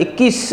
21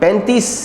35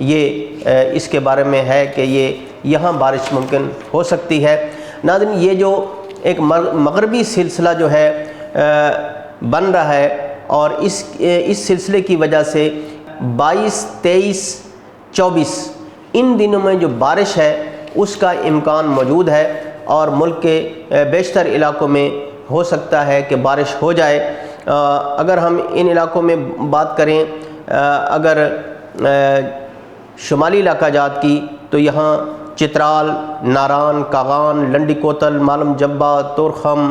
یہ اس کے بارے میں ہے کہ یہاں بارش ممکن ہو سکتی ہے۔ ناظرین، یہ جو ایک مغربی سلسلہ جو ہے بن رہا ہے، اور اس سلسلے کی وجہ سے 22، 23، 24 ان دنوں میں جو بارش ہے اس کا امکان موجود ہے، اور ملک کے بیشتر علاقوں میں ہو سکتا ہے کہ بارش ہو جائے۔ اگر ہم ان علاقوں میں بات کریں، اگر شمالی علاقہ جات کی، تو یہاں چترال، ناران، کاغان، لنڈی کوتل، مالم جبہ، تورخم،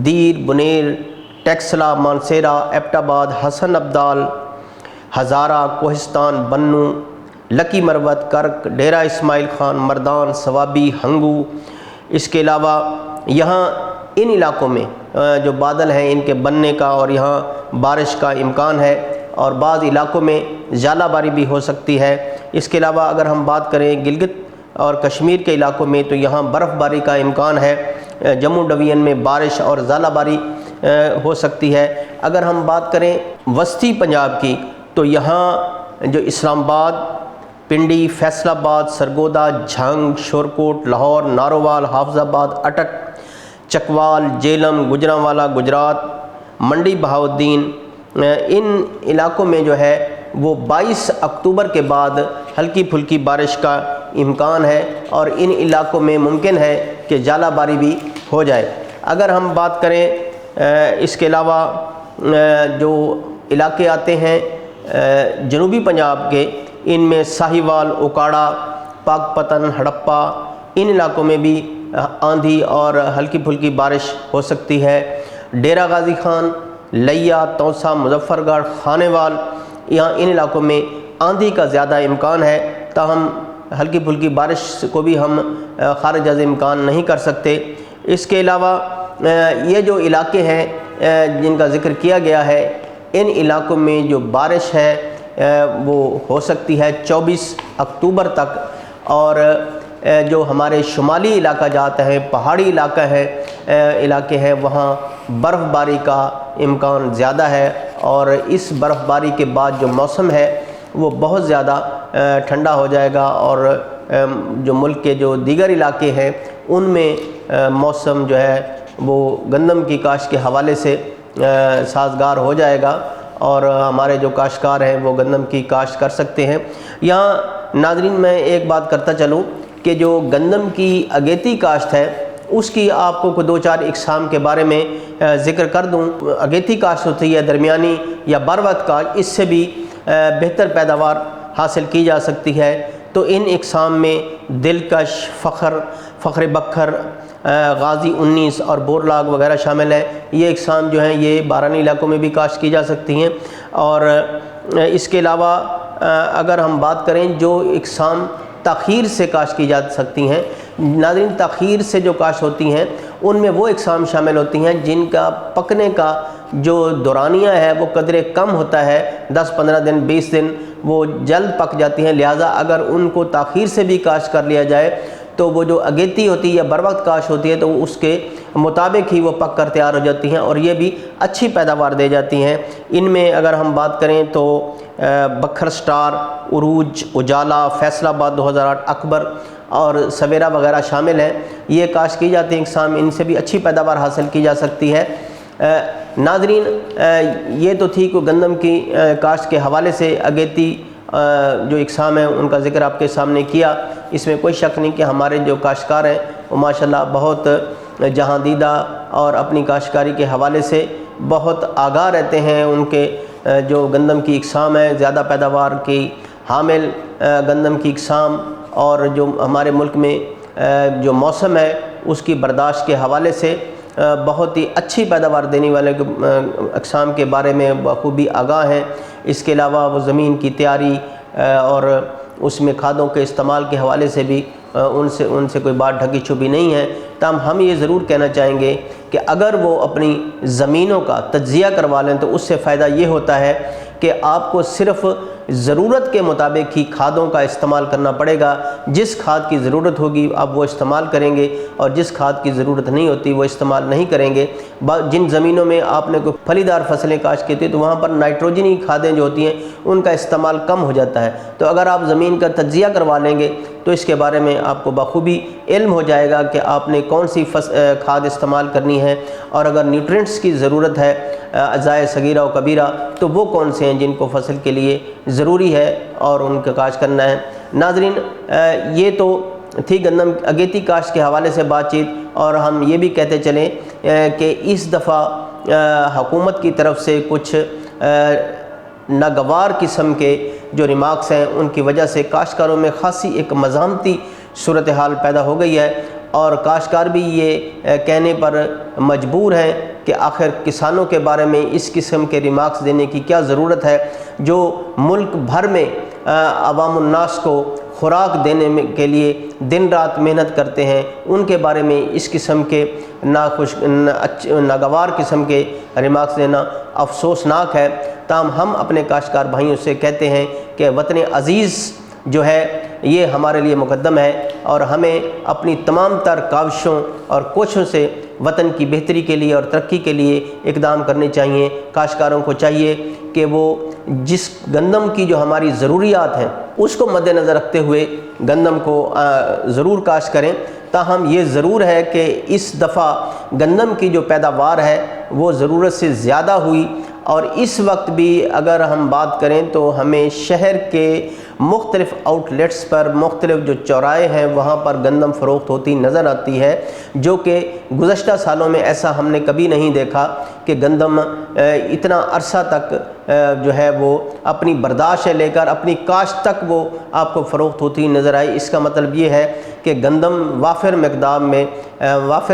دیر، بنیر، ٹیکسلا، مانسیرا، ایبٹ آباد، حسن ابدال، ہزارہ، کوہستان، بنو، لکی مروت، کرک، ڈیرہ اسماعیل خان، مردان، ثوابی، ہنگو۔ اس کے علاوہ یہاں ان علاقوں میں جو بادل ہیں ان کے بننے کا اور یہاں بارش کا امکان ہے، اور بعض علاقوں میں ژالہ باری بھی ہو سکتی ہے۔ اس کے علاوہ اگر ہم بات کریں گلگت اور کشمیر کے علاقوں میں، تو یہاں برف باری کا امکان ہے۔ جموں ڈویژن میں بارش اور ژالہ باری ہو سکتی ہے۔ اگر ہم بات کریں وسطی پنجاب کی، تو یہاں جو اسلام آباد، پنڈی، فیصل آباد، سرگودا، جھنگ، شورکوٹ، لاہور، نارووال، حافظ آباد، اٹک، چکوال، جیلم، گجرانوالا، گجرات، منڈی بہاؤالدین، ان علاقوں میں جو ہے وہ 22 اکتوبر کے بعد ہلکی پھلکی بارش کا امکان ہے، اور ان علاقوں میں ممکن ہے کہ ژالہ باری بھی ہو جائے۔ اگر ہم بات کریں اس کے علاوہ جو علاقے آتے ہیں جنوبی پنجاب کے، ان میں ساہیوال، اوکاڑا، پاک پتن، ہڑپا، ان علاقوں میں بھی آندھی اور ہلکی پھلکی بارش ہو سکتی ہے۔ ڈیرہ غازی خان، لیا، توسا، مظفر گڑھ، خانے وال، یہاں ان علاقوں میں آندھی کا زیادہ امکان ہے، تاہم ہلکی پھلکی بارش کو بھی ہم خارج از امکان نہیں کر سکتے۔ اس کے علاوہ یہ جو علاقے ہیں جن کا ذکر کیا گیا ہے، ان علاقوں میں جو بارش ہے وہ ہو سکتی ہے 24 اکتوبر تک، اور جو ہمارے شمالی علاقہ جات ہیں، پہاڑی علاقے ہیں، وہاں برف باری کا امکان زیادہ ہے، اور اس برف باری کے بعد جو موسم ہے وہ بہت زیادہ ٹھنڈا ہو جائے گا، اور جو ملک کے جو دیگر علاقے ہیں ان میں موسم جو ہے وہ گندم کی کاشت کے حوالے سے سازگار ہو جائے گا، اور ہمارے جو کاشتکار ہیں وہ گندم کی کاشت کر سکتے ہیں۔ یہاں ناظرین میں ایک بات کرتا چلوں کہ جو گندم کی اگیتی کاشت ہے اس کی آپ کو دو چار اقسام کے بارے میں ذکر کر دوں۔ اگیتی کاشت ہوتی ہے درمیانی یا بروقت کاشت، اس سے بھی بہتر پیداوار حاصل کی جا سکتی ہے۔ تو ان اقسام میں دلکش، فخر بکھر، غازی 19 اور بورلاگ وغیرہ شامل ہیں۔ یہ اقسام جو ہیں یہ بارانی علاقوں میں بھی کاشت کی جا سکتی ہیں، اور اس کے علاوہ اگر ہم بات کریں جو اقسام تاخیر سے کاشت کی جا سکتی ہیں، ناظرین تاخیر سے جو کاشت ہوتی ہیں ان میں وہ اقسام شامل ہوتی ہیں جن کا پکنے کا جو دورانیہ ہے وہ قدرے کم ہوتا ہے، 10-15 دن 20 دن وہ جلد پک جاتی ہیں، لہٰذا اگر ان کو تاخیر سے بھی کاشت کر لیا جائے تو وہ جو اگیتی ہوتی ہے یا بروقت کاشت ہوتی ہے تو اس کے مطابق ہی وہ پک کر تیار ہو جاتی ہیں، اور یہ بھی اچھی پیداوار دے جاتی ہیں۔ ان میں اگر ہم بات کریں تو بکھر سٹار، عروج، اجالا، فیصل آباد 2008، اکبر اور سویرا وغیرہ شامل ہیں۔ یہ کاشت کی جاتی ہیں اقسام، ان سے بھی اچھی پیداوار حاصل کی جا سکتی ہے۔ ناظرین یہ تو تھی کہ گندم کی کاشت کے حوالے سے اگیتی جو اقسام ہیں ان کا ذکر آپ کے سامنے کیا۔ اس میں کوئی شک نہیں کہ ہمارے جو کاشتکار ہیں وہ ماشاءاللہ بہت جہاں دیدہ اور اپنی کاشتکاری کے حوالے سے بہت آگاہ رہتے ہیں۔ ان کے جو گندم کی اقسام ہیں زیادہ پیداوار کی حامل گندم کی اقسام، اور جو ہمارے ملک میں جو موسم ہے اس کی برداشت کے حوالے سے بہت ہی اچھی پیداوار دینے والے اقسام کے بارے میں بخوبی آگاہ ہیں۔ اس کے علاوہ وہ زمین کی تیاری اور اس میں کھادوں کے استعمال کے حوالے سے بھی ان سے کوئی بات ڈھکی چھپی نہیں ہے۔ تاہم ہم یہ ضرور کہنا چاہیں گے کہ اگر وہ اپنی زمینوں کا تجزیہ کروا لیں تو اس سے فائدہ یہ ہوتا ہے کہ آپ کو صرف ضرورت کے مطابق ہی کھادوں کا استعمال کرنا پڑے گا۔ جس کھاد کی ضرورت ہوگی اب وہ استعمال کریں گے، اور جس کھاد کی ضرورت نہیں ہوتی وہ استعمال نہیں کریں گے۔ جن زمینوں میں آپ نے کوئی پھلی دار فصلیں کاشت کی تھی تو وہاں پر نائٹروجنی کھادیں جو ہوتی ہیں ان کا استعمال کم ہو جاتا ہے، تو اگر آپ زمین کا تجزیہ کروا لیں گے تو اس کے بارے میں آپ کو بخوبی علم ہو جائے گا کہ آپ نے کون سی کھاد استعمال کرنی ہے، اور اگر نیوٹرینٹس کی ضرورت ہے اجزائے صغیرہ و کبیرہ تو وہ کون سے ہیں جن کو فصل کے لیے ضروری ہے اور ان کا کاشت کرنا ہے۔ ناظرین، یہ تو تھی گندم اگیتی کاشت کے حوالے سے بات چیت، اور ہم یہ بھی کہتے چلیں کہ اس دفعہ حکومت کی طرف سے کچھ ناگوار قسم کے جو ریمارکس ہیں ان کی وجہ سے کاشتکاروں میں خاصی ایک مزاحمتی صورتحال پیدا ہو گئی ہے، اور کاشتکار بھی یہ کہنے پر مجبور ہیں کہ آخر کسانوں کے بارے میں اس قسم کے ریمارکس دینے کی کیا ضرورت ہے، جو ملک بھر میں عوام الناس کو خوراک دینے کے لیے دن رات محنت کرتے ہیں، ان کے بارے میں اس قسم کے ناگوار قسم کے ریمارکس دینا افسوسناک ہے۔ تاہم ہم اپنے کاشتکار بھائیوں سے کہتے ہیں کہ وطن عزیز جو ہے یہ ہمارے لیے مقدم ہے، اور ہمیں اپنی تمام تر کاوشوں اور کوششوں سے وطن کی بہتری کے لیے اور ترقی کے لیے اقدام کرنے چاہیے۔ کاشتکاروں کو چاہیے کہ وہ جس گندم کی جو ہماری ضروریات ہیں اس کو مد نظر رکھتے ہوئے گندم کو ضرور کاشت کریں۔ تاہم یہ ضرور ہے کہ اس دفعہ گندم کی جو پیداوار ہے وہ ضرورت سے زیادہ ہوئی، اور اس وقت بھی اگر ہم بات کریں تو ہمیں شہر کے مختلف آؤٹ لیٹس پر، مختلف جو چوراہے ہیں وہاں پر گندم فروخت ہوتی نظر آتی ہے، جو کہ گزشتہ سالوں میں ایسا ہم نے کبھی نہیں دیکھا کہ گندم اتنا عرصہ تک جو ہے وہ اپنی برداشت لے کر اپنی کاشت تک وہ آپ کو فروخت ہوتی نظر آئی۔ اس کا مطلب یہ ہے کہ گندم وافر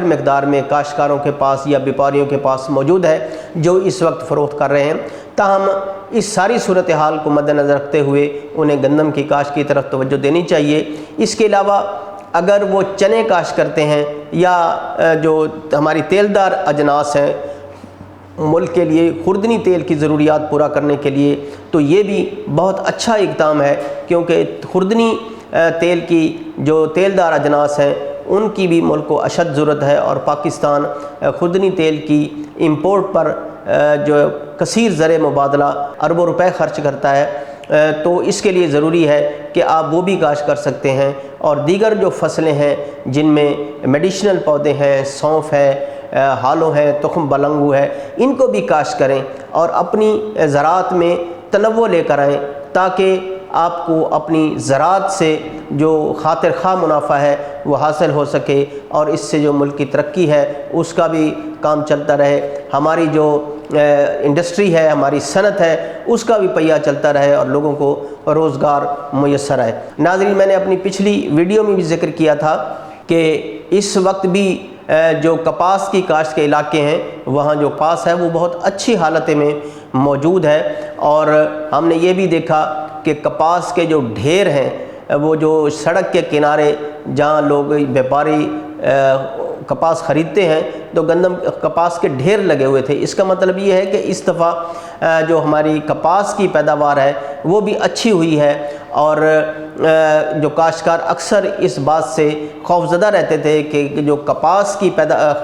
مقدار میں کاشتکاروں کے پاس یا بیپاریوں کے پاس موجود ہے جو اس وقت فروخت کر رہے ہیں۔ تاہم اس ساری صورتحال کو مد نظر رکھتے ہوئے انہیں گندم کی کاشت کی طرف توجہ دینی چاہیے۔ اس کے علاوہ اگر وہ چنے کاشت کرتے ہیں یا جو ہماری تیلدار اجناس ہیں ملک کے لیے خوردنی تیل کی ضروریات پورا کرنے کے لیے، تو یہ بھی بہت اچھا اقدام ہے، کیونکہ خوردنی تیل کی جو تیلدار اجناس ہیں ان کی بھی ملک کو اشد ضرورت ہے، اور پاکستان خوردنی تیل کی امپورٹ پر جو کثیر زر مبادلہ اربوں روپے خرچ کرتا ہے، تو اس کے لیے ضروری ہے کہ آپ وہ بھی کاشت کر سکتے ہیں، اور دیگر جو فصلیں ہیں جن میں میڈیشنل پودے ہیں، سونف ہے، ہالو ہے، تخم بلنگو ہے، ان کو بھی کاشت کریں اور اپنی زراعت میں تنوع لے کر آئیں، تاکہ آپ کو اپنی زراعت سے جو خاطر خواہ منافع ہے وہ حاصل ہو سکے، اور اس سے جو ملک کی ترقی ہے اس کا بھی کام چلتا رہے، ہماری جو انڈسٹری ہے، ہماری صنعت ہے، اس کا بھی پہیہ چلتا رہے اور لوگوں کو روزگار میسر آئے۔ ناظرین، میں نے اپنی پچھلی ویڈیو میں بھی ذکر کیا تھا کہ اس وقت بھی جو کپاس کی کاشت کے علاقے ہیں وہاں جو کپاس ہے وہ بہت اچھی حالت میں موجود ہے، اور ہم نے یہ بھی دیکھا کہ کپاس کے جو ڈھیر ہیں وہ جو سڑک کے کنارے جہاں لوگ بیپاری کپاس خریدتے ہیں تو کپاس کے ڈھیر لگے ہوئے تھے۔ اس کا مطلب یہ ہے کہ اس دفعہ جو ہماری کپاس کی پیداوار ہے وہ بھی اچھی ہوئی ہے، اور جو کاشتکار اکثر اس بات سے خوفزدہ رہتے تھے کہ جو کپاس کی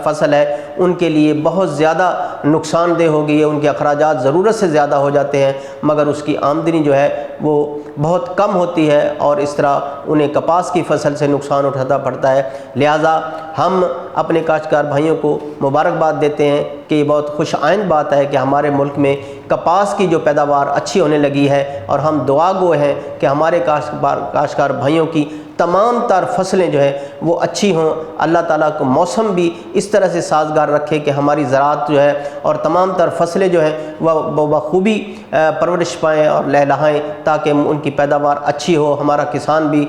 فصل ہے ان کے لیے بہت زیادہ نقصان دہ ہو گئی ہے، ان کے اخراجات ضرورت سے زیادہ ہو جاتے ہیں، مگر اس کی آمدنی جو ہے وہ بہت کم ہوتی ہے، اور اس طرح انہیں کپاس کی فصل سے نقصان اٹھانا پڑتا ہے۔ لہٰذا ہم اپنے کاشتکار بھائیوں کو مبارکباد دیتے ہیں کہ یہ بہت خوش آئند بات ہے کہ ہمارے ملک میں کپاس کی جو پیداوار اچھی ہونے لگی ہے، اور ہم دعا گو ہیں کہ ہمارے کاشتکار بھائیوں کی تمام تر فصلیں جو ہیں وہ اچھی ہوں، اللہ تعالیٰ کو موسم بھی اس طرح سے سازگار رکھے کہ ہماری زراعت جو ہے اور تمام تر فصلیں جو ہیں وہ بخوبی پرورش پائیں اور لہلہائیں، تاکہ ان کی پیداوار اچھی ہو، ہمارا کسان بھی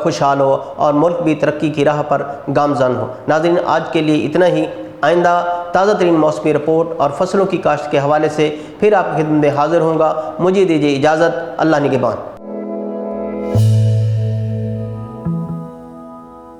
خوشحال ہو اور ملک بھی ترقی کی راہ پر گامزن ہو۔ ناظرین، آج کے لیے اتنا ہی۔ آئندہ تازہ ترین موسمی رپورٹ اور فصلوں کی کاشت کے حوالے سے پھر آپ کی خدمت میں حاضر ہوں گا۔ مجھے دیجیے اجازت، اللہ نگہبان۔